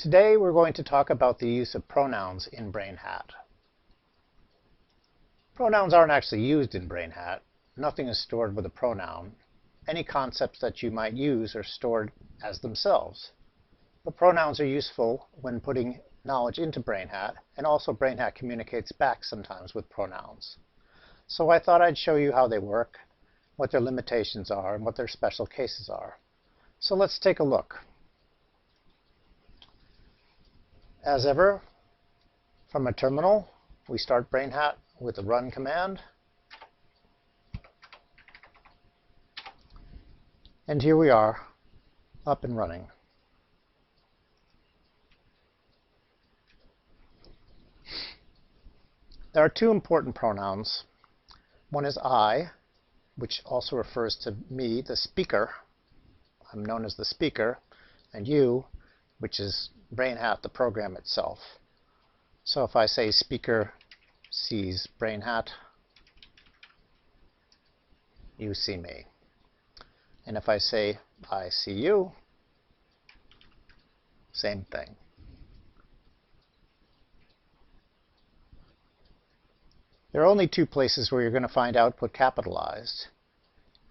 Today we're going to talk about the use of pronouns in Brainhat. Pronouns aren't actually used in Brainhat. Nothing is stored with a pronoun. Any concepts that you might use are stored as themselves. But pronouns are useful when putting knowledge into Brainhat, and also Brainhat communicates back sometimes with pronouns. So I thought I'd show you how they work, what their limitations are, and what their special cases are. So let's take a look. As ever, from a terminal, we start Brainhat with the run command. And here we are, up and running. There are two important pronouns. One is I, which also refers to me, the speaker. I'm known as the speaker. And you, which is Brainhat, the program itself. So if I say speaker sees Brainhat, you see me. And if I say I see you, same thing. There are only two places where you're going to find output capitalized.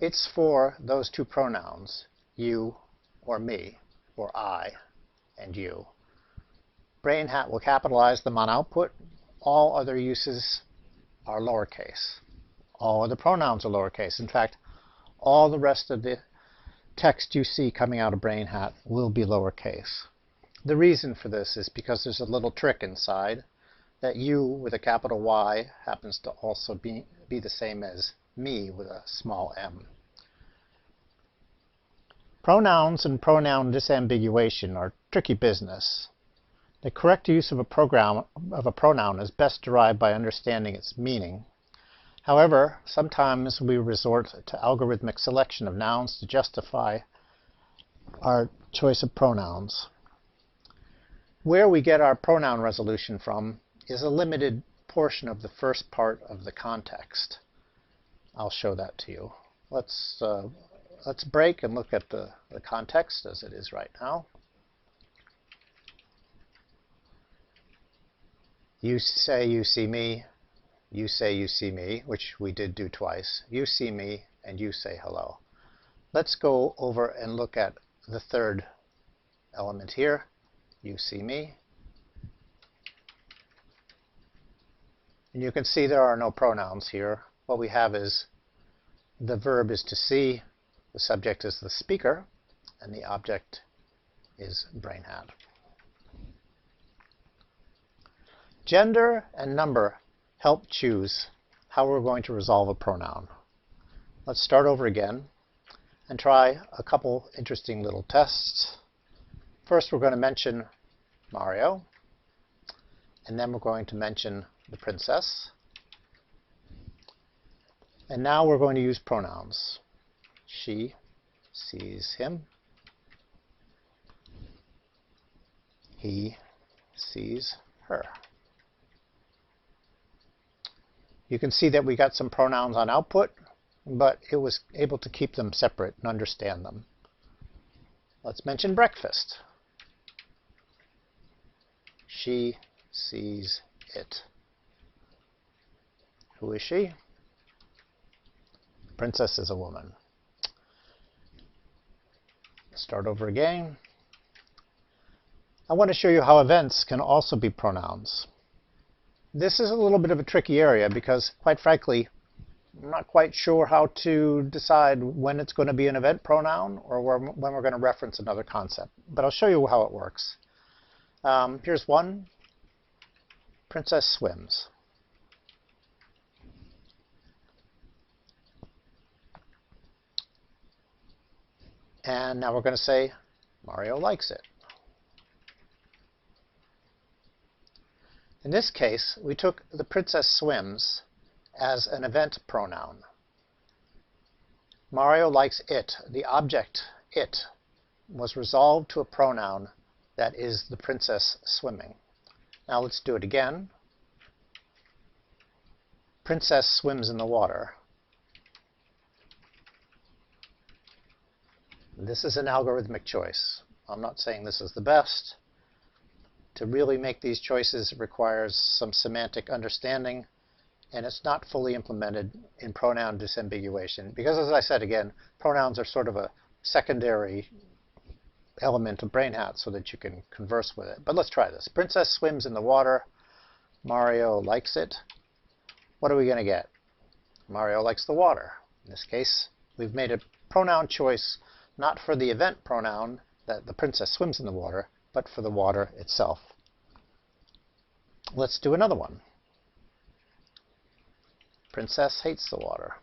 It's for those two pronouns, you or me, or I and you. Brainhat will capitalize them on output. All other uses are lowercase. All other pronouns are lowercase. In fact, all the rest of the text you see coming out of Brainhat will be lowercase. The reason for this is because there's a little trick inside that you with a capital Y happens to also be the same as me with a small m. Pronouns and pronoun disambiguation are tricky business. The correct use of a pronoun is best derived by understanding its meaning. However, sometimes we resort to algorithmic selection of nouns to justify our choice of pronouns. Where we get our pronoun resolution from is a limited portion of the first part of the context. I'll show that to you. Let's break and look at the context as it is right now. You say you see me, you say you see me, which we did do twice. You see me, and you say hello. Let's go over and look at the third element here. You see me. And you can see there are no pronouns here. What we have is the verb is to see, the subject is the speaker, and the object is Brainhat. Gender and number help choose how we're going to resolve a pronoun. Let's start over again and try a couple interesting little tests. First, we're going to mention Mario, and then we're going to mention the princess. And now we're going to use pronouns. She sees him. He sees her. You can see that we got some pronouns on output, but it was able to keep them separate and understand them. Let's mention breakfast. She sees it. Who is she? Princess is a woman. Start over again. I want to show you how events can also be pronouns. This is a little bit of a tricky area because, quite frankly, I'm not quite sure how to decide when it's going to be an event pronoun or when we're going to reference another concept. But I'll show you how it works. Here's one. Princess swims. And now we're going to say Mario likes it. In this case, we took the princess swims as an event pronoun. Mario likes it. The object, it, was resolved to a pronoun that is the princess swimming. Now let's do it again. Princess swims in the water. This is an algorithmic choice. I'm not saying this is the best, To really make these choices requires some semantic understanding, and it's not fully implemented in pronoun disambiguation. Because as I said again, pronouns are sort of a secondary element of Brainhat so that you can converse with it. But let's try this. Princess swims in the water. Mario likes it. What are we going to get? Mario likes the water. In this case, we've made a pronoun choice not for the event pronoun that the princess swims in the water, but for the water itself. Let's do another one. Princess hates the water.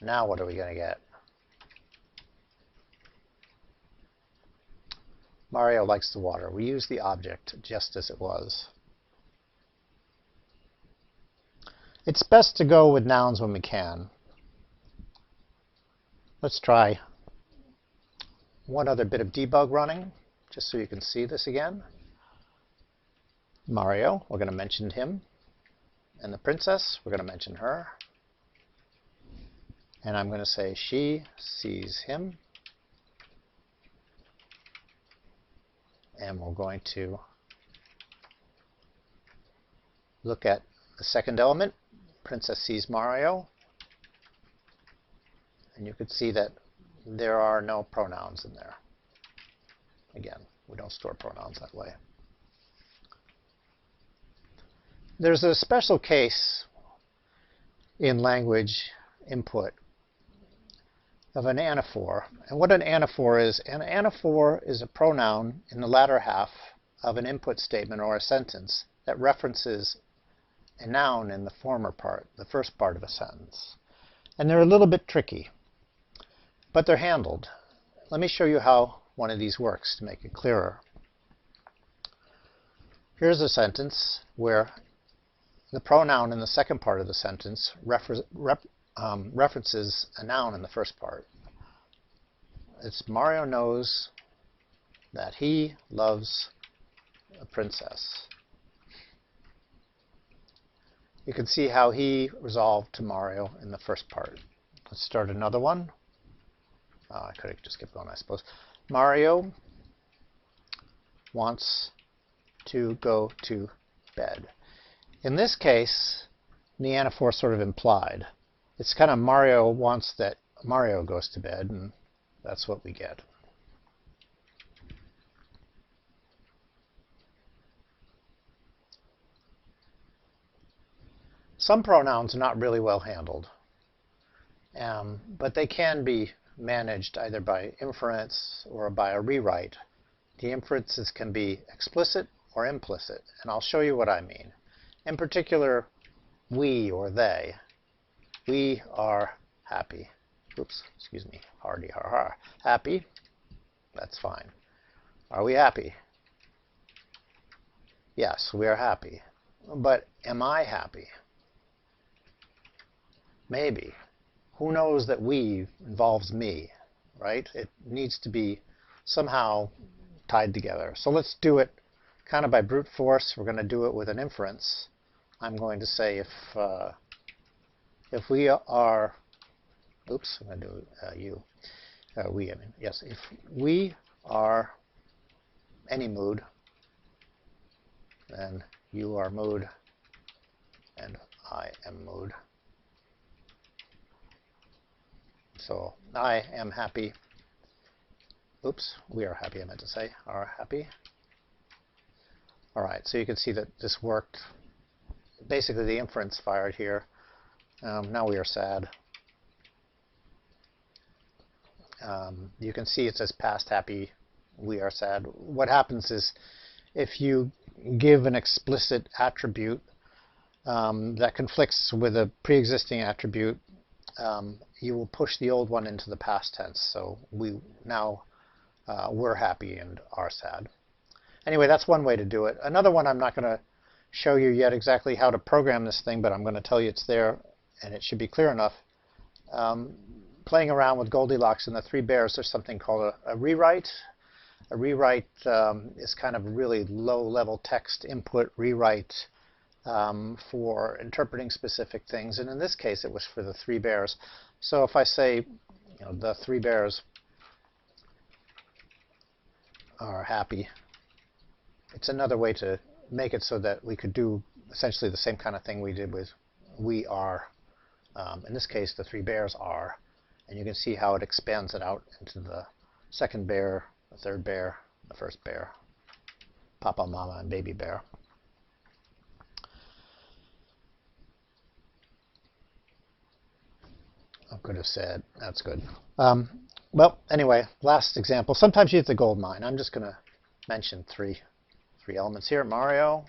Now what are we going to get? Mario likes the water. We use the object just as it was. It's best to go with nouns when we can. Let's try one other bit of debug running, just so you can see this again. Mario, we're going to mention him. And the princess, we're going to mention her. And I'm going to say she sees him. And we're going to look at the second element. Princess sees Mario. And you can see that there are no pronouns in there. Again, we don't store pronouns that way. There's a special case in language input of an anaphor. And what an anaphor is a pronoun in the latter half of an input statement or a sentence that references a noun in the former part, the first part of a sentence. And they're a little bit tricky, but they're handled. Let me show you how one of these works to make it clearer. Here's a sentence where the pronoun in the second part of the sentence references a noun in the first part. It's Mario knows that he loves a princess. You can see how he resolved to Mario in the first part. Let's start another one. I could have just kept going, I suppose. Mario wants to go to bed. In this case, the anaphor sort of implied. It's kind of Mario wants that Mario goes to bed, and that's what we get. Some pronouns are not really well handled, but they can be managed either by inference or by a rewrite. The inferences can be explicit or implicit, and I'll show you what I mean. In particular, we or they. We are happy. Oops, excuse me. Hardy, har, har. Happy. That's fine. Are we happy? Yes, we are happy. But am I happy? Maybe. Who knows that we involves me, right? It needs to be somehow tied together. So let's do it kind of by brute force. We're going to do it with an inference. I'm going to say if we are, oops, I'm going to do yes, if we are any mood, then you are mood, and I am mood. So I am happy. Oops, we are happy, I meant to say, are happy. All right, so you can see that this worked. Basically, the inference fired here. Now we are sad. You can see it says past happy, we are sad. What happens is if you give an explicit attribute that conflicts with a pre-existing attribute, you will push the old one into the past tense. So we now we're happy and are sad. Anyway, that's one way to do it. Another one, I'm not going to show you yet exactly how to program this thing, but I'm going to tell you it's there, and it should be clear enough. Playing around with Goldilocks and the Three Bears, there's something called a rewrite. A rewrite is kind of a really low-level text input rewrite for interpreting specific things, and in this case it was for the Three Bears. So if I say, the Three Bears are happy. It's another way to make it so that we could do essentially the same kind of thing we did with we are. In this case, the 3 bears are. And you can see how it expands it out into the second bear, the third bear, the first bear, Papa, Mama, and baby bear. I could have said, that's good. Well, anyway, last example. Sometimes you use the gold mine. I'm just going to mention three elements here. Mario,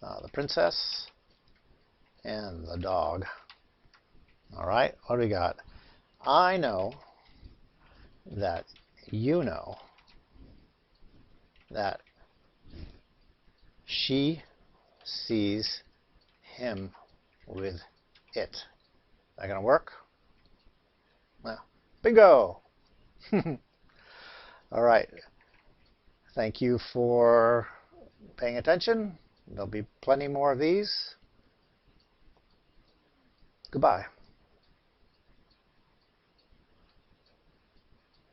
the princess, and the dog. All right, what do we got? I know that you know that she sees him with it. Is that going to work? Well, bingo! All right. Thank you for paying attention. There'll be plenty more of these. Goodbye.